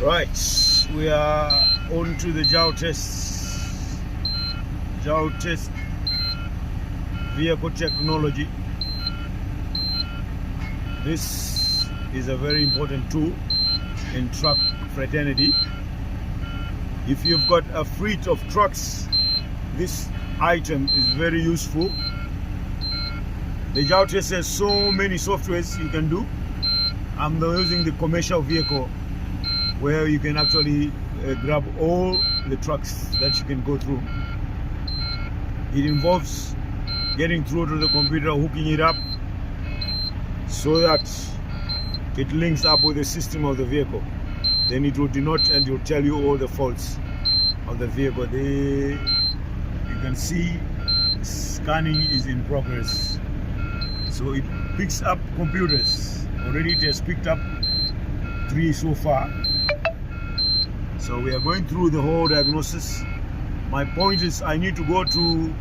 Right, we are on to the JALTEST vehicle technology. This is a very important tool in truck fraternity. If you've got a fleet of trucks, this item is very useful. The JALTEST has so many softwares you can do. I'm using the commercial vehicle, where you can actually grab all the trucks that you can go through. It involves getting through to the computer, hooking it up so that it links up with the system of the vehicle. Then it will denote and it will tell you all the faults of the vehicle. You can see scanning is in progress. So it picks up computers. Already it has picked up 3 so far. So we are going through the whole diagnosis. My point is I need to go to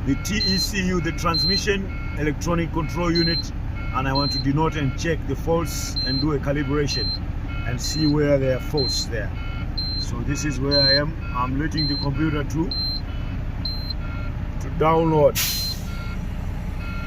the TECU, the Transmission Electronic Control Unit, and I want to denote and check the faults and do a calibration and see where there are faults there. So this is where I am. I'm letting the computer to download.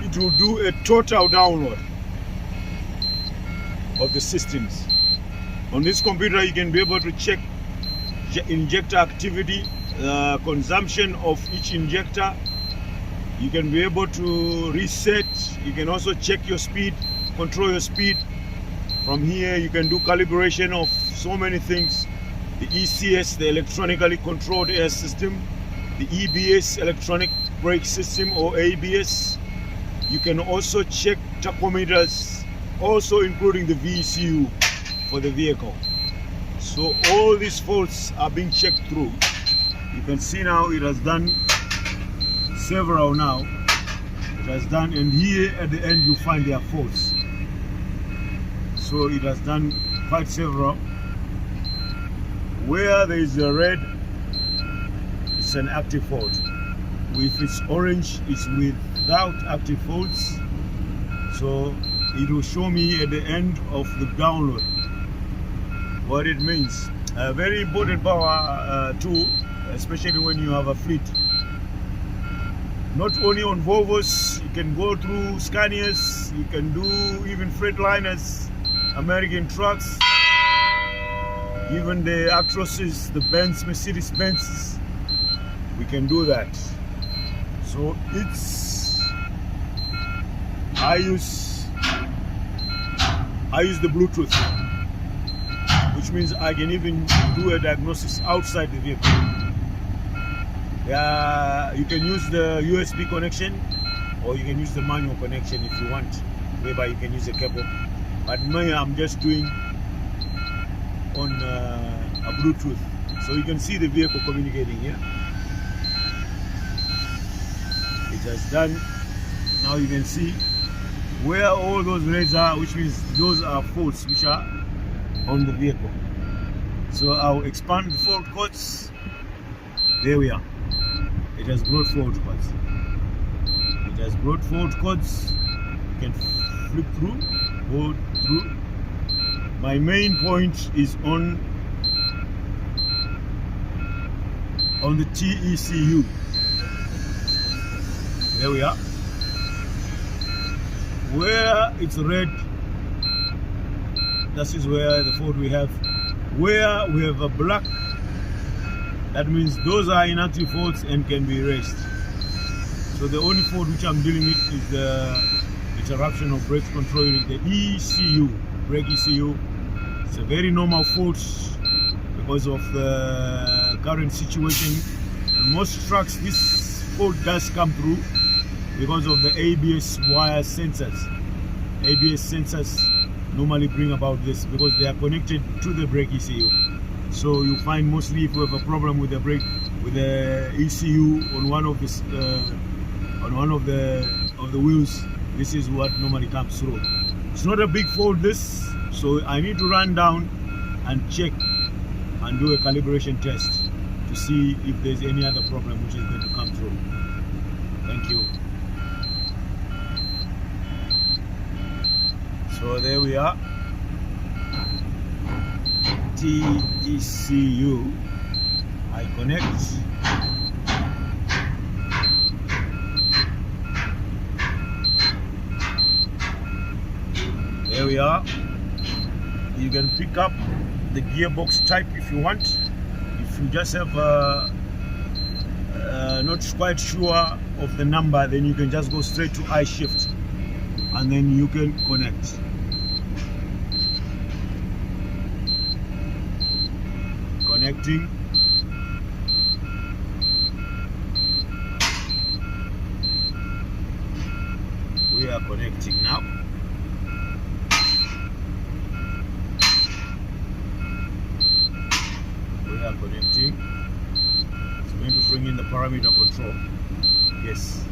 It will do a total download of the systems. On this computer, you can be able to check injector activity, consumption of each injector. You can be able to reset. You can also check your speed, control your speed. From here, you can do calibration of so many things. The ECS, the electronically controlled air system, the EBS, electronic brake system, or ABS. You can also check tachometers, also including the VECU for the vehicle. So all these faults are being checked through. You can see now it has done several now. It has done, and here at the end you find their faults. So it has done quite several. Where there is a red, it's an active fault. If it's orange, it's without active faults. So it will show me at the end of the download what it means. A very important power tool, especially when you have a fleet. Not only on Volvos, you can go through Scanias, you can do even Freightliners, American trucks, even the Actroses, the Benz, Mercedes-Benz, we can do that. So I use the Bluetooth, which means I can even do a diagnosis outside the vehicle. You can use the USB connection, or you can use the manual connection if you want, whereby you can use a cable. But me, I'm just doing on a Bluetooth, so you can see the vehicle communicating here. It has done. Now you can see where all those reds are, which means those are faults which are on the vehicle. So I'll expand the fault codes. There we are. It has brought fault codes. It has brought fault codes. You can flip through, go through. My main point is on the TECU. There we are. Where it's red, that is where the fault we have. Where we have a black, that means those are inactive faults and can be erased. So the only fault which I'm dealing with is the interruption of brake control unit, the ECU, brake ECU. It's a very normal fault because of the current situation. In most trucks, this fault does come through because of the ABS wire sensors. ABS sensors normally bring about this because they are connected to the brake ECU. So you find mostly if you have a problem with the brake, with the ECU on one of the wheels, this is what normally comes through. It's not a big fault this, so I need to run down and check and do a calibration test to see if there's any other problem which is going to come through. Thank you. So there we are. TECU. I connect. There we are. You can pick up the gearbox type if you want. If you just have not quite sure of the number, then you can just go straight to I shift and then you can connect. Connecting. We are connecting now. We are connecting. It's going to bring in the parameter control. Yes.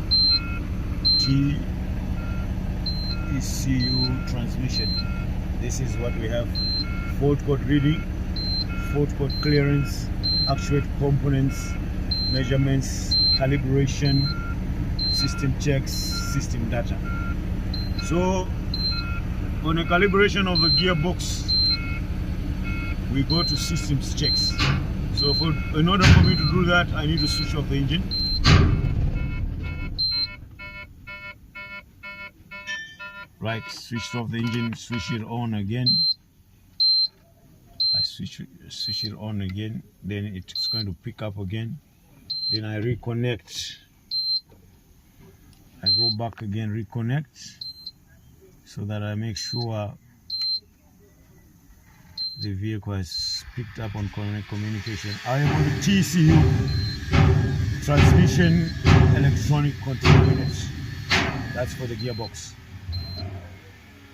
TECU transmission. This is what we have. Fault code reading, fault code clearance, actuate components, measurements, calibration, system checks, system data. So on a calibration of the gearbox, we go to systems checks. So in order for me to do that, I need to switch off the engine. Right, switched off the engine, switch it on again. I switch it on again, then it's going to pick up again. Then I reconnect. I go back again, reconnect, so that I make sure the vehicle has picked up on communication. I am on the TECU transmission electronic control unit. That's for the gearbox.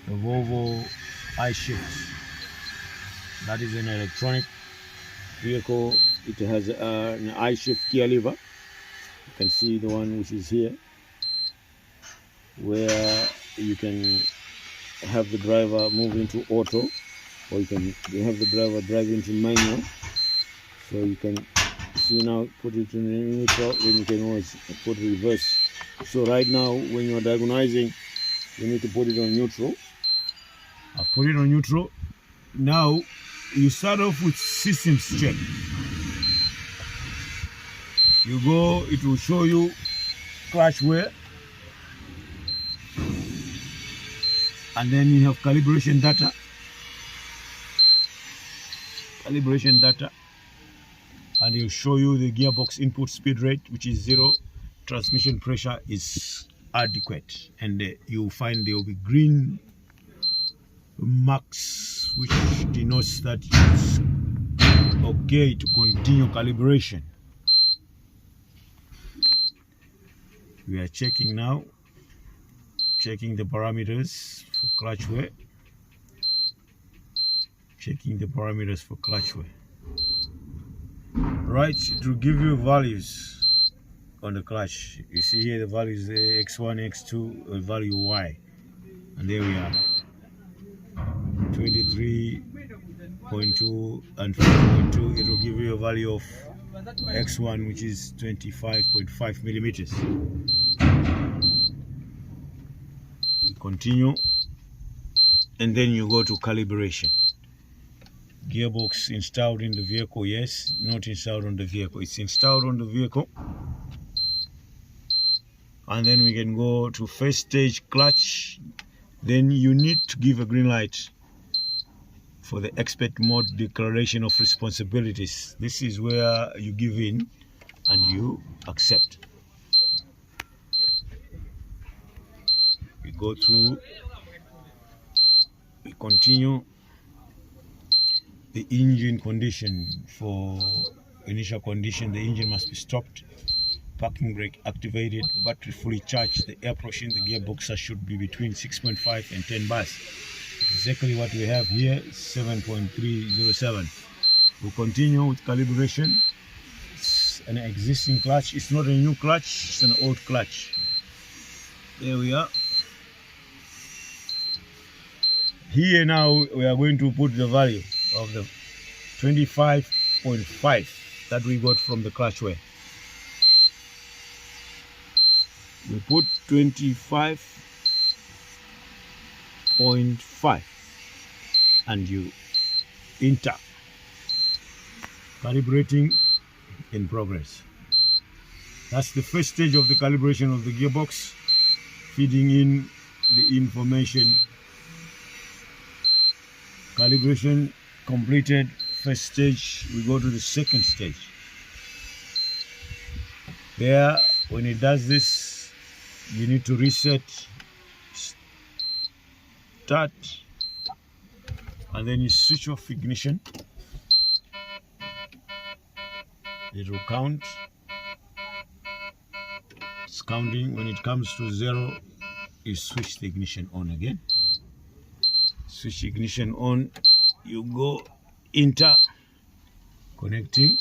The Volvo I-Shift. That is an electronic vehicle. It has an I-Shift gear lever. You can see the one which is here, where you can have the driver move into auto, or you can have the driver drive into manual. So you can see now, put it in neutral, then you can always put reverse. So right now, when you're diagonizing, you need to put it on neutral. I've put it on neutral. Now you start off with systems check. You go, it will show you clutch wear, and then you have calibration data. And it'll show you the gearbox input speed rate, which is 0. Transmission pressure is adequate, and you'll find there will be green marks which denotes that it's okay to continue calibration. We are checking now, checking the parameters for clutch wear, checking the parameters for clutch wear. Right, it will give you values on the clutch. You see here the values X1, X2, value Y, and there we are, 23.2 and 4.2. It will give you a value of X1, which is 25.5 millimeters. We continue, and then you go to calibration. Gearbox installed in the vehicle, yes. Not installed on the vehicle. It's installed on the vehicle. And then we can go to first stage clutch. Then you need to give a green light for the expert mode declaration of responsibilities. This is where you give in and you accept. We go through, we continue. The engine condition. For initial condition, the engine must be stopped, parking brake activated, battery fully charged. The air pressure in the gearbox should be between 6.5 and 10 bars. Exactly what we have here, 7.307. We'll continue with calibration. It's an existing clutch. It's not a new clutch, it's an old clutch. There we are. Here now we are going to put the value of the 25.5 that we got from the clutch wear. We put 25.5 and you enter. Calibrating in progress. That's the first stage of the calibration of the gearbox, feeding in the information. Calibration completed, first stage. We go to the second stage. There, when it does this, you need to reset, start, and then you switch off ignition. It will count. It's counting. When it comes to 0, you switch the ignition on again. Switch ignition on, you go enter, connecting.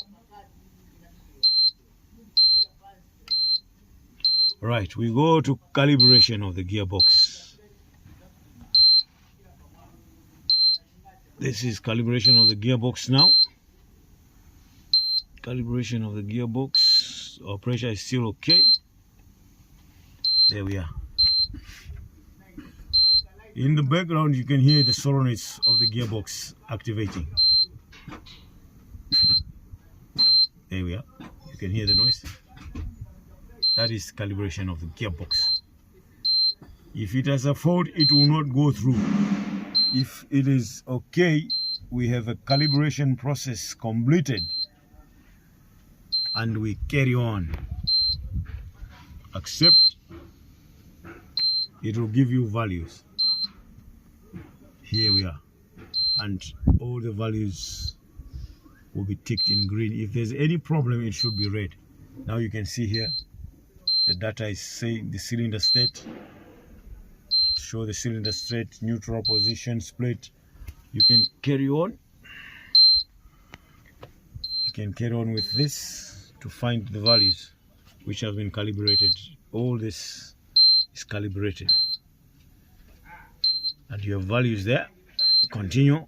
Right, we go to calibration of the gearbox. This is calibration of the gearbox now. Calibration of the gearbox. Our pressure is still okay. There we are. In the background, you can hear the solenoids of the gearbox activating. There we are. You can hear the noise. That is calibration of the gearbox. If it has a fault, it will not go through. If it is okay, we have a calibration process completed, and we carry on. Accept. It will give you values. Here we are. And all the values will be ticked in green. If there's any problem, it should be red. Now you can see here, the data is saying the cylinder state. Show the cylinder state, neutral position, split. You can carry on. You can carry on with this to find the values which have been calibrated. All this is calibrated. And you have values there. Continue.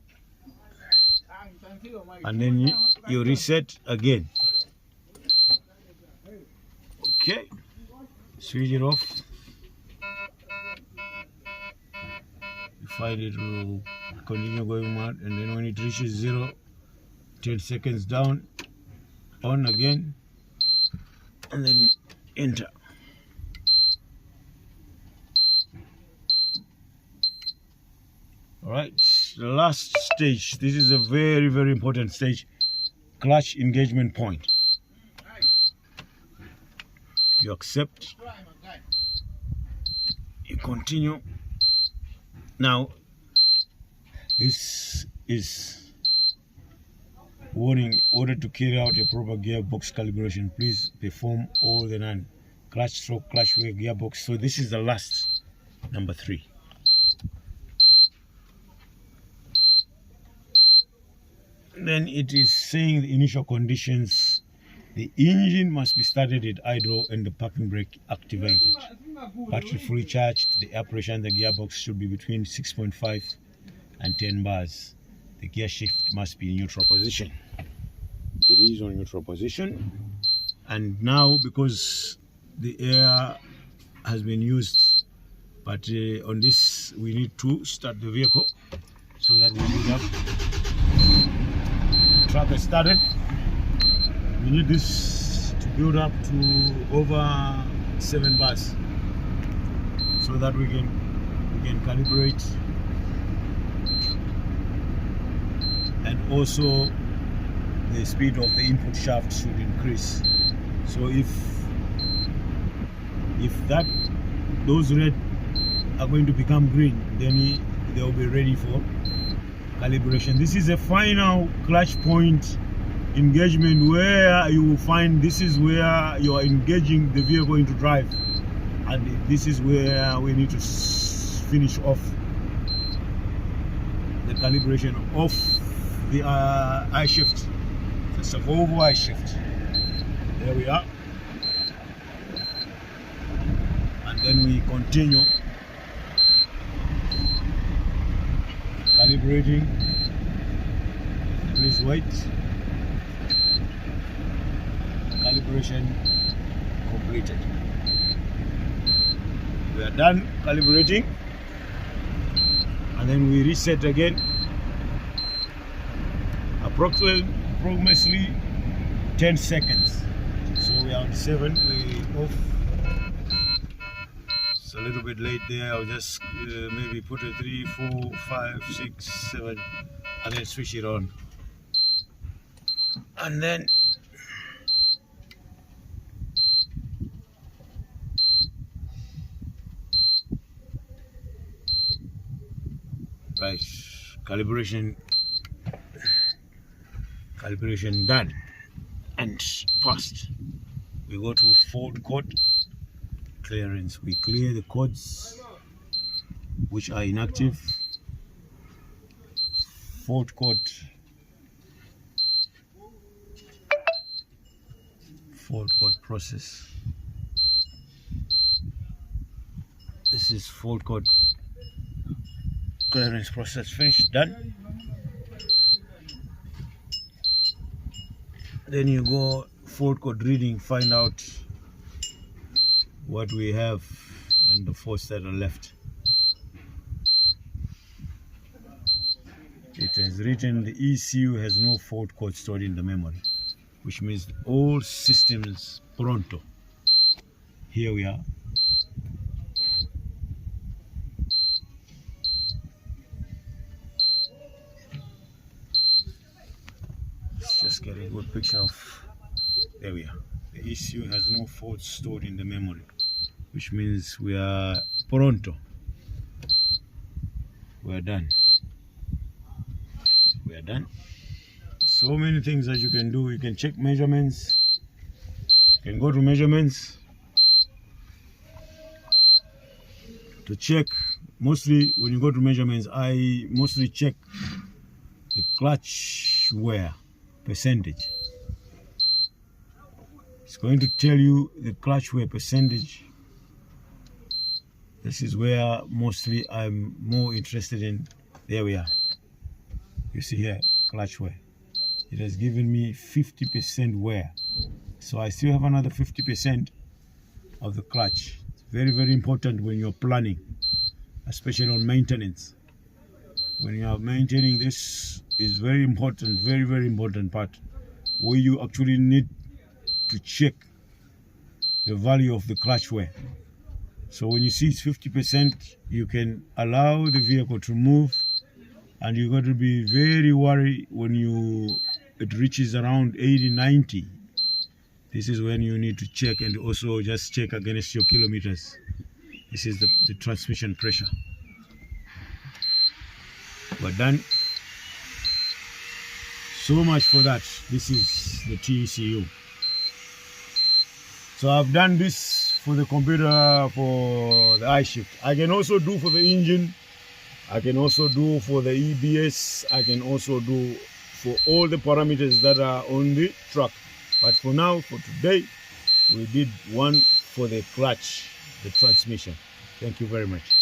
And then you reset again. Okay. Switch it off. You find it will continue going on, and then when it reaches 0, 10 seconds down, on again, and then enter. Alright, the last stage. This is a very, very important stage. Clutch engagement point. You accept. You continue. Now, this is warning. In order to carry out a proper gearbox calibration, please perform all the non-clutch stroke, clutch wheel, gearbox. So this is the last, number 3. Then it is saying the initial conditions. The engine must be started at idle and the parking brake activated. Battery fully charged. The air pressure in the gearbox should be between 6.5 and 10 bars. The gear shift must be in neutral position. It is on neutral position. And now, because the air has been used, but on this we need to start the vehicle so that we build up. Truck has started. We need this to build up to over 7 bars so that we can calibrate, and also the speed of the input shaft should increase. So if those red are going to become green, then they will be ready for calibration. This is a final clutch point engagement where you will find this is where you are engaging the vehicle into drive, and this is where we need to finish off the calibration of the I shift. It's a Volvo I shift. There we are, and then we continue calibrating. Please wait. Calibration completed. We are done calibrating, and then we reset again. Approximately 10 seconds. So we are on 7, we off. It's a little bit late there. I'll just maybe put a 3, 4, 5, 6, 7 and then switch it on. And then right, calibration done and passed. We go to fault code clearance. We clear the codes which are inactive. Fault code process. This is fault code clearance process finished, done. Then you go fault code reading, find out what we have and the faults that are left. It has written the ECU has no fault code stored in the memory, which means all systems pronto. Here we are. Let's just get a good picture of, there we are. The ECU has no fault stored in the memory, which means we are pronto. We are done. We are done. So many things that you can do. You can check measurements. You can go to measurements to check. Mostly when you go to measurements, I mostly check the clutch wear percentage. It's going to tell you the clutch wear percentage. This is where mostly I'm more interested in. There we are. You see here, clutch wear. It has given me 50% wear. So I still have another 50% of the clutch. It's very, very important when you're planning, especially on maintenance. When you are maintaining, this is very important, very, very important part, where you actually need to check the value of the clutch wear. So when you see it's 50%, you can allow the vehicle to move, and you got to be very worried when it reaches around 80, 90. This is when you need to check, and also just check against your kilometers. This is the transmission pressure. We're done. So much for that. This is the TECU. So I've done this for the computer, for the iShift. I can also do for the engine. I can also do for the EBS. I can also do for all the parameters that are on the truck. But for now, for today, we did one for the clutch, the transmission. Thank you very much.